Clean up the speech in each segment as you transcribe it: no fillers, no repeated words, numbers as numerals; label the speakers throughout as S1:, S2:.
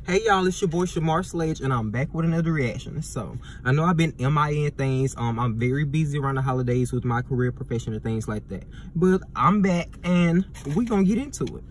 S1: Hey y'all, it's your boy Shemar Sledge, and I'm back with another reaction. So I know I've been MIA and things. I'm very busy around the holidays with my career, profession, and things like that. But I'm back, and we're gonna get into it.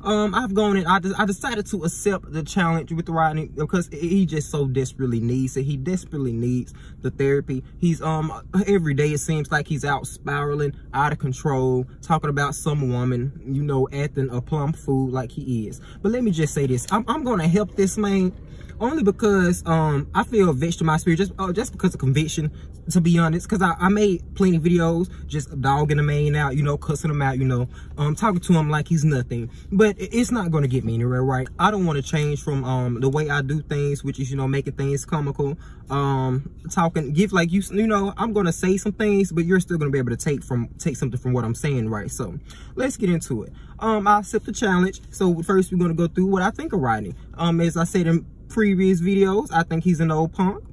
S1: I've gone and I decided to accept the challenge with Rodney because he just so desperately needs it. He desperately needs the therapy. He's every day it seems like he's out spiraling out of control, talking about some woman, you know, acting a plumb fool like he is. But let me just say this: I'm gonna help this man only because I feel vexed in my spirit, just because of conviction, to be honest. Because I made plenty of videos just dogging the man out, you know, cussing him out, you know, talking to him like he's nothing. But it's not going to get me anywhere, right? I don't want to change from the way I do things, which is, you know, making things comical, give like you know, I'm going to say some things, but you're still going to be able to take something from what I'm saying, right? So let's get into it. I accept the challenge. So first we're going to go through what I think of Rodney. As I said in previous videos, I think he's an old punk.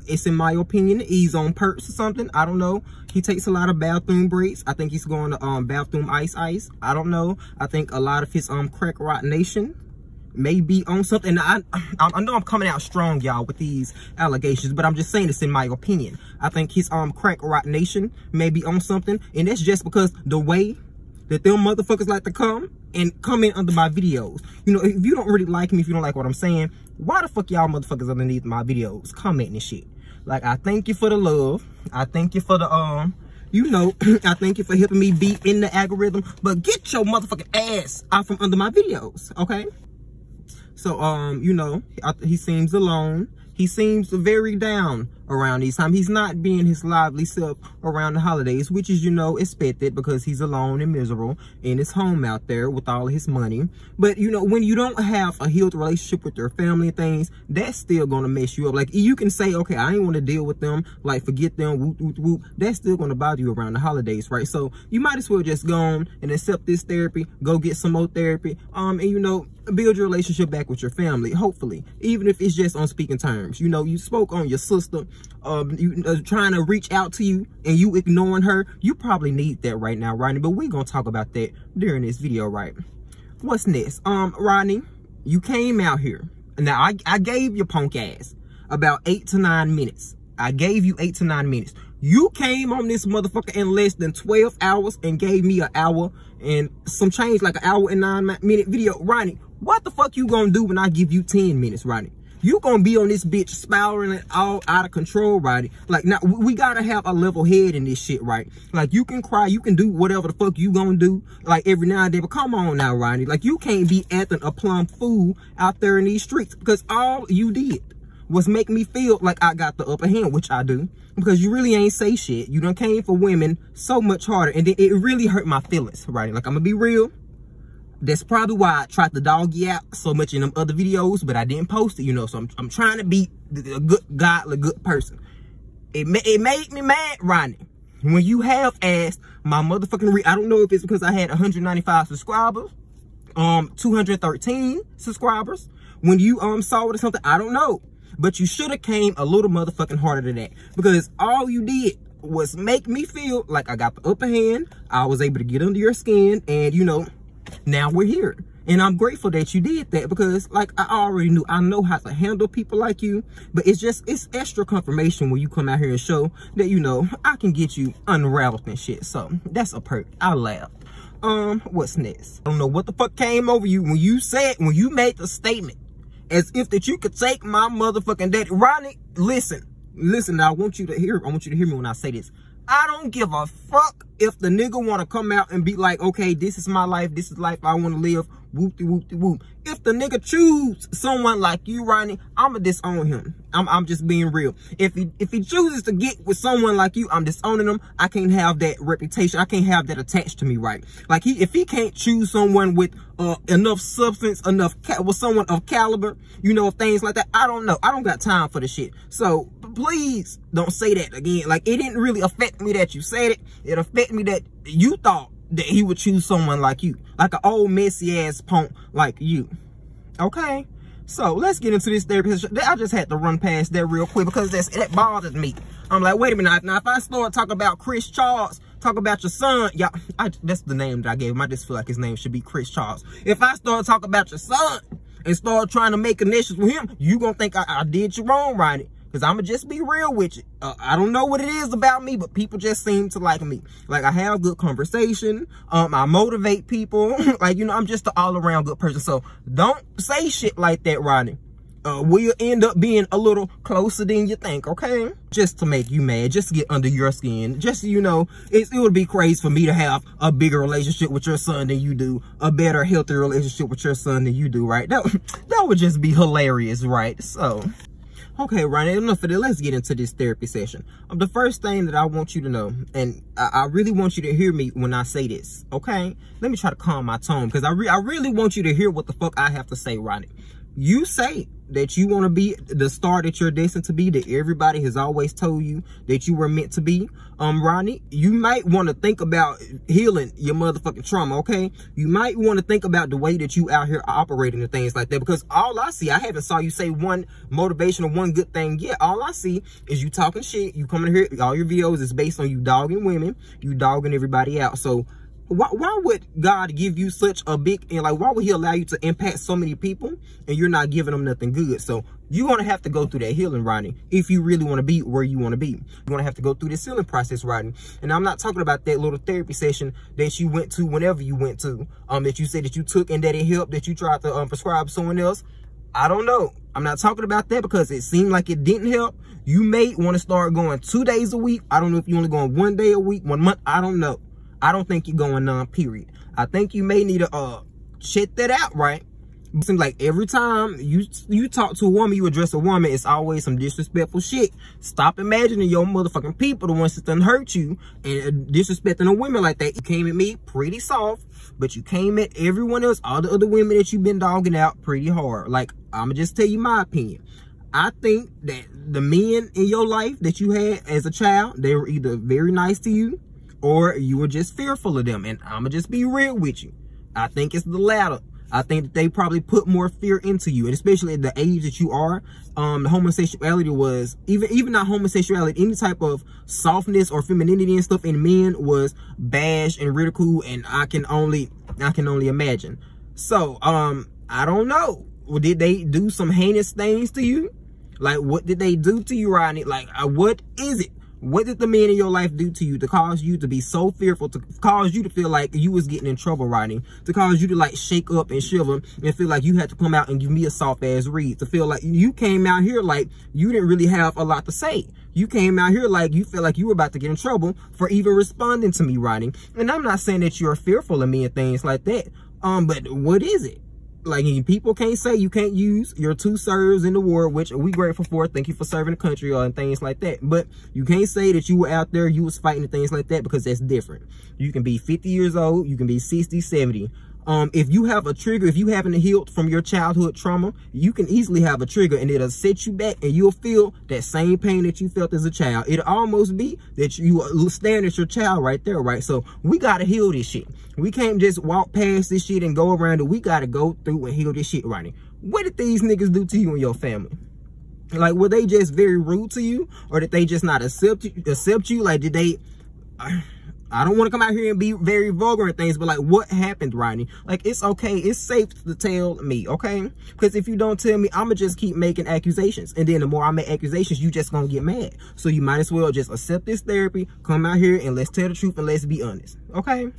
S1: It's in my opinion, he's on perks or something. I don't know. He takes a lot of bathroom breaks. I think he's going to bathroom ice. I don't know. I think a lot of his crack rock nation may be on something. I know I'm coming out strong, y'all, with these allegations, but I'm just saying this in my opinion. I think his crack rock nation may be on something, and that's just because the way that them motherfuckers like to come and comment under my videos. You know, if you don't really like me, if you don't like what I'm saying, why the fuck y'all motherfuckers underneath my videos commenting and shit? Like, I thank you for the love. I thank you for the, you know, I thank you for helping me be in the algorithm, but get your motherfucking ass out from under my videos, okay? So, you know, he seems alone. He seems very down around these times. He's not being his lively self around the holidays, which is, you know, expected because he's alone and miserable in his home out there with all his money. But, you know, when you don't have a healed relationship with your family and things, that's still going to mess you up. Like, you can say, okay, I ain't want to deal with them, like, forget them, whoop, whoop, whoop. That's still going to bother you around the holidays, right? So you might as well just go on and accept this therapy, go get some more therapy, and, you know, build your relationship back with your family, hopefully, even if it's just on speaking terms. You know, you spoke on your sister, trying to reach out to you and you ignoring her. You probably need that right now, Rodney, but we're gonna talk about that during this video, right? What's next? Rodney, you came out here. Now, I gave your punk ass about 8 to 9 minutes. I gave you 8 to 9 minutes. You came on this motherfucker in less than 12 hours and gave me an hour and some change, like an hour and 9-minute video. Rodney, what the fuck you gonna do when I give you 10 minutes, Rodney? You gonna be on this bitch spiraling all out of control, Rodney. Like, now, we gotta have a level head in this shit, right? Like, you can cry, you can do whatever the fuck you gonna do, like, every now and then, but come on now, Rodney. Like, you can't be acting a plumb fool out there in these streets, because all you did was make me feel like I got the upper hand, which I do, because you really ain't say shit. You done came for women so much harder, and then it really hurt my feelings, Rodney. Like, I'm gonna be real. That's probably why I tried to dog you out so much in them other videos, but I didn't post it, you know, so I'm trying to be a good, godly, good person. It made me mad, Rodney, when you have asked my motherfucking I don't know if it's because I had 195 subscribers, 213 subscribers, when you saw it or something, I don't know. But you should have came a little motherfucking harder than that, because all you did was make me feel like I got the upper hand. I was able to get under your skin, and, you know, now we're here. And I'm grateful that you did that, because, like, I already knew, I know how to handle people like you, but it's extra confirmation when you come out here and show that, you know, I can get you unraveled and shit. So that's a perk. I laughed. What's next? I don't know what the fuck came over you when you made the statement as if that you could take my motherfucking daddy. Rodney, listen, I want you to hear me when I say this. I don't give a fuck if the nigga want to come out and be like, okay, this is my life, this is life I want to live, whoop-de-whoop-de-whoop. If the nigga choose someone like you, Rodney, I'ma disown him. I'm just being real. If he chooses to get with someone like you, I'm disowning him. I can't have that reputation. I can't have that attached to me, right? Like, if he can't choose someone with enough substance, with someone of caliber, you know, things like that, I don't know. I don't got time for the shit. So please don't say that again. Like, it didn't really affect me that you said it. It affected me that you thought that he would choose someone like you, like an old messy ass punk like you. Okay, so let's get into this therapy. I just had to run past that real quick because that bothers me. I'm like, wait a minute, now if I start talking about Chris Charles, talk about your son, y'all, that's the name that I gave him. I just feel like his name should be Chris Charles. If I start talking about your son and start trying to make connections with him, you gonna think I did you wrong, Rodney. Because I'm going to just be real with you. I don't know what it is about me, but people just seem to like me. Like, I have good conversation. I motivate people. Like, you know, I'm just an all-around good person. So, don't say shit like that, Rodney. We'll end up being a little closer than you think, okay? Just to make you mad. Just to get under your skin. Just so you know, it would be crazy for me to have a bigger relationship with your son than you do. A better, healthier relationship with your son than you do, right? That would just be hilarious, right? So... okay, Rodney, enough of that. Let's get into this therapy session. The first thing that I want you to know, and I really want you to hear me when I say this, okay? Let me try to calm my tone, because I really want you to hear what the fuck I have to say, Rodney. You say that you want to be the star that you're destined to be, that everybody has always told you that you were meant to be. Rodney, you might want to think about healing your motherfucking trauma, okay? You might want to think about the way that you out here operating and things like that, because all I see, I haven't saw you say one motivational, one good thing yet. All I see is you talking shit. You coming here, all your videos is based on you dogging women, you dogging everybody out. So why would God give you such a big, and like, why would he allow you to impact so many people and you're not giving them nothing good? So you're going to have to go through that healing, Rodney, if you really want to be where you want to be. You're going to have to go through this healing process, Rodney. And I'm not talking about that little therapy session that you went to whenever you went to, that you said that you took and that it helped, that you tried to prescribe someone else. I don't know. I'm not talking about that because it seemed like it didn't help. You may want to start going 2 days a week. I don't know if you're only going 1 day a week, 1 month. I don't know. I don't think you're going none, period. I think you may need to check that out, right? It seems like every time you talk to a woman, you address a woman, it's always some disrespectful shit. Stop imagining your motherfucking people, the ones that done hurt you, and disrespecting a woman like that. You came at me pretty soft, but you came at everyone else, all the other women that you've been dogging out, pretty hard. Like, I'm gonna just tell you my opinion. I think that the men in your life that you had as a child, they were either very nice to you, or you were just fearful of them. And I'm going to just be real with you. I think it's the latter. I think that they probably put more fear into you. And especially at the age that you are, the homosexuality was, even not homosexuality, any type of softness or femininity and stuff in men was bashed and ridiculed. And I can only imagine. So, I don't know. Did they do some heinous things to you? Like, what did they do to you, Rodney? Like, what is it? What did the men in your life do to you to cause you to be so fearful, to cause you to feel like you was getting in trouble, Rodney, to cause you to like shake up and shiver and feel like you had to come out and give me a soft ass read, to feel like you came out here like you didn't really have a lot to say. You came out here like you feel like you were about to get in trouble for even responding to me, Rodney. And I'm not saying that you're fearful of me and things like that. But what is it? Like, people can't say you can't use your 2 serves in the war, which we grateful for. Thank you for serving the country and things like that. But you can't say that you were out there, you was fighting and things like that, because that's different. You can be 50 years old, you can be 60, 70. If you have a trigger, if you haven't healed from your childhood trauma, you can easily have a trigger and it'll set you back and you'll feel that same pain that you felt as a child. It'll almost be that you stand at your child right there, right? So we got to heal this shit. We can't just walk past this shit and go around it. We got to go through and heal this shit, right? What did these niggas do to you and your family? Like, were they just very rude to you? Or did they just not accept you? Like, did they... I don't want to come out here and be very vulgar and things, but like, what happened, Rodney? Like, it's okay. It's safe to tell me, okay? Because if you don't tell me, I'm going to just keep making accusations. And then the more I make accusations, you just going to get mad. So you might as well just accept this therapy, come out here and let's tell the truth and let's be honest, okay?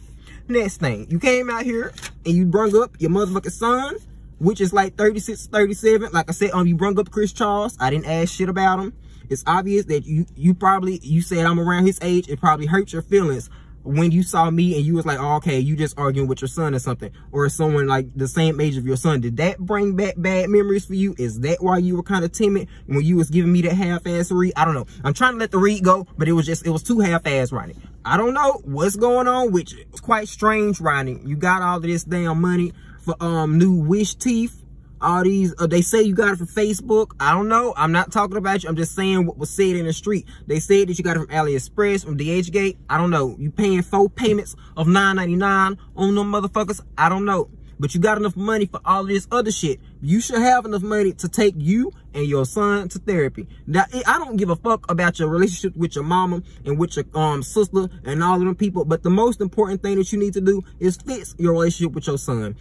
S1: Next thing, you came out here and you brung up your motherfucking son, which is like 36, 37. Like I said, you brung up Chris Charles. I didn't ask shit about him. It's obvious that you said I'm around his age. It probably hurt your feelings when you saw me and you was like, oh, okay, you just arguing with your son or something, or someone like the same age of your son. Did that bring back bad memories for you? Is that why you were kind of timid when you was giving me that half-ass read? I don't know. I'm trying to let the read go, but it was too half-ass, Rodney. I don't know what's going on with you. It's quite strange, Rodney. You got all of this damn money for new wish teeth. All these, they say you got it from Facebook. I don't know. I'm not talking about you. I'm just saying what was said in the street. They said that you got it from AliExpress, from DHgate. I don't know. You paying 4 payments of $9.99 on them motherfuckers. I don't know. But you got enough money for all of this other shit. You should have enough money to take you and your son to therapy. Now, I don't give a fuck about your relationship with your mama and with your sister and all of them people. But the most important thing that you need to do is fix your relationship with your son.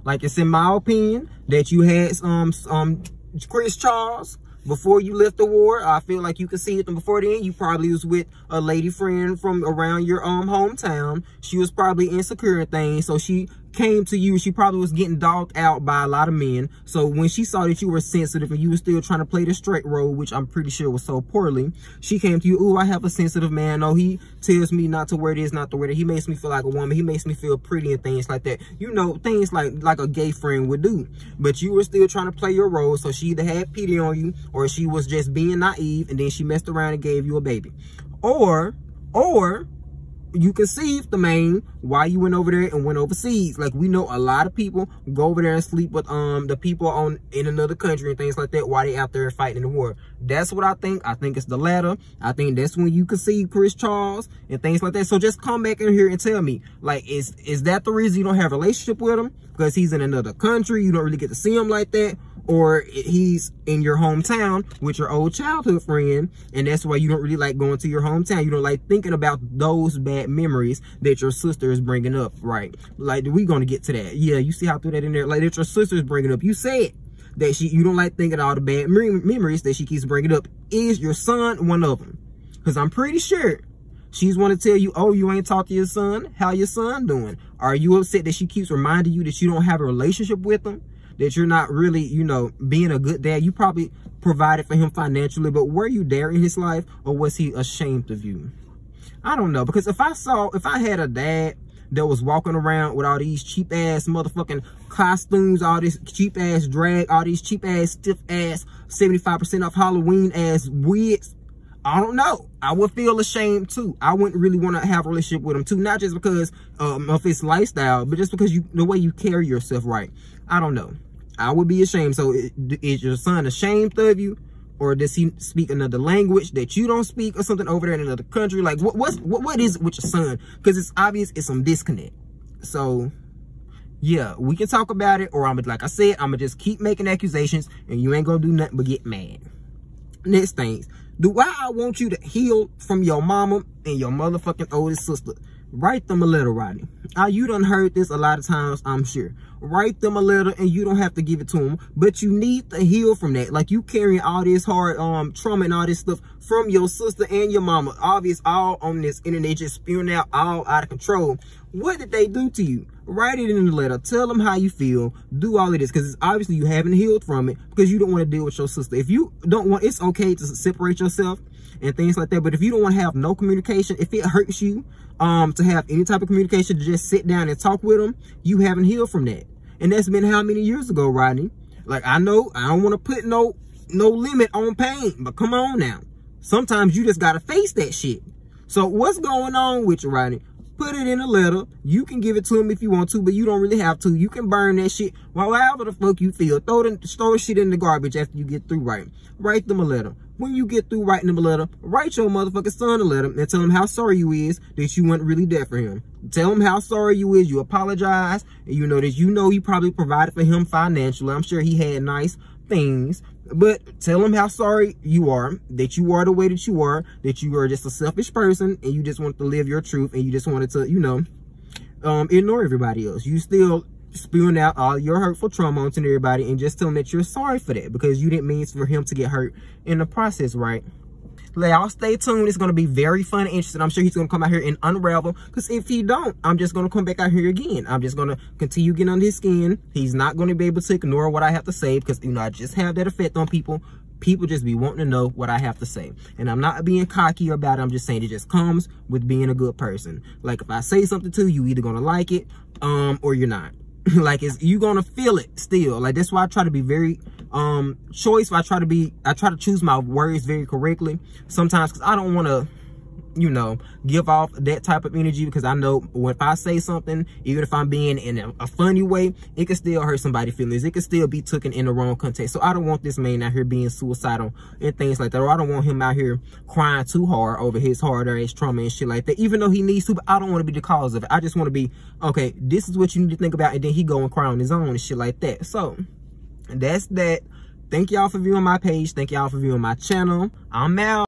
S1: Like, it's in my opinion that you had Chris Charles before you left the war. I feel like you could see it before then. You probably was with a lady friend from around your hometown. She was probably insecure and things, so she came to you. She probably was getting dogged out by a lot of men. So when she saw that you were sensitive and you were still trying to play the straight role, which I'm pretty sure was so poorly, she came to you. Ooh, I have a sensitive man. Oh, he tells me not to wear this, not to wear that. He makes me feel like a woman. He makes me feel pretty and things like that. You know, things like a gay friend would do. But you were still trying to play your role. So she either had pity on you or she was just being naive and then she messed around and gave you a baby. Or you conceived the man while you went over there and went overseas. Like, we know a lot of people go over there and sleep with the people in another country and things like that while they out there fighting in the war. That's what I think. I think it's the latter. I think that's when you conceive Chris Charles and things like that. So just come back in here and tell me, like, is that the reason you don't have a relationship with him? Because he's in another country, you don't really get to see him like that? Or he's in your hometown with your old childhood friend, and that's why you don't really like going to your hometown. You don't like thinking about those bad memories that your sister is bringing up, right? Like, we gonna get to that. Yeah, you see how I threw that in there? Like, that your sister is bringing up. You said that you don't like thinking all the bad memories that she keeps bringing up. Is your son one of them? Because I'm pretty sure she's want to tell you, oh, you ain't talked to your son. How your son doing? Are you upset that she keeps reminding you that you don't have a relationship with him? That you're not really, you know, being a good dad? You probably provided for him financially, but were you there in his life, or was he ashamed of you? I don't know, because if I had a dad that was walking around with all these cheap ass motherfucking costumes, all this cheap ass drag, all these cheap ass stiff ass 75% off Halloween ass wigs, I don't know. I would feel ashamed too. I wouldn't really want to have a relationship with him too. Not just because of his lifestyle, but just because the way you carry yourself, right? I don't know. I would be ashamed. So is your son ashamed of you? Or does he speak another language that you don't speak or something over there in another country? Like, what is it with your son? Because it's obvious it's some disconnect. So, yeah, we can talk about it. Or like I said, I'm going to just keep making accusations and you ain't going to do nothing but get mad. Next things. Do I want you to heal from your mama and your motherfucking oldest sister? Write them a letter, Rodney. You done heard this a lot of times, I'm sure. Write them a letter and you don't have to give it to them, but you need to heal from that. Like, you carrying all this hard trauma and all this stuff from your sister and your mama. Obvious, all on this internet, just spewing out all out of control. What did they do to you? Write it in the letter. Tell them how you feel. Do all of this, because obviously you haven't healed from it because you don't want to deal with your sister. If you don't want, it's okay to separate yourself and things like that. But if you don't want to have no communication, if it hurts you to have any type of communication, to just sit down and talk with them, you haven't healed from that. And that's been how many years ago, Rodney? Like, I know I don't want to put no limit on pain, but come on now. Sometimes you just got to face that shit. So what's going on with you, Rodney? Put it in a letter. You can give it to him if you want to, but you don't really have to. You can burn that shit. Well, however the fuck you feel. Throw shit in the garbage after you get through writing. Write them a letter. When you get through writing them a letter, write your motherfucking son a letter and tell him how sorry you is that you weren't really there for him. Tell him how sorry you is. You apologize. And you know that you probably provided for him financially. I'm sure he had nice things. But tell him how sorry you are, that you are the way that you are just a selfish person and you just want to live your truth and you just wanted to, you know, ignore everybody else. You still spewing out all your hurtful trauma onto everybody, and just tell him that you're sorry for that because you didn't mean for him to get hurt in the process, right? Y'all stay tuned. It's going to be very fun and interesting. I'm sure he's going to come out here and unravel, because if he don't, I'm just going to come back out here again. I'm just going to continue getting under his skin. He's not going to be able to ignore what I have to say because, you know, I just have that effect on people. People just be wanting to know what I have to say. And I'm not being cocky about it. I'm just saying it just comes with being a good person. Like, if I say something to you, you're either going to like it or you're not. Like, you're going to feel it still. Like, that's why I try to be very choice. I try to choose my words very correctly sometimes, because I don't want to, you know, give off that type of energy, because I know if I say something, even if I'm being in a funny way, it can still hurt somebody's feelings. It can still be taken in the wrong context. So I don't want this man out here being suicidal and things like that, or I don't want him out here crying too hard over his hard ass trauma and shit like that, even though he needs to. But I don't want to be the cause of it. I just want to be, okay, this is what you need to think about, and then he go and cry on his own and shit like that. So that's that. Thank y'all for viewing my page. Thank y'all for viewing my channel. I'm out.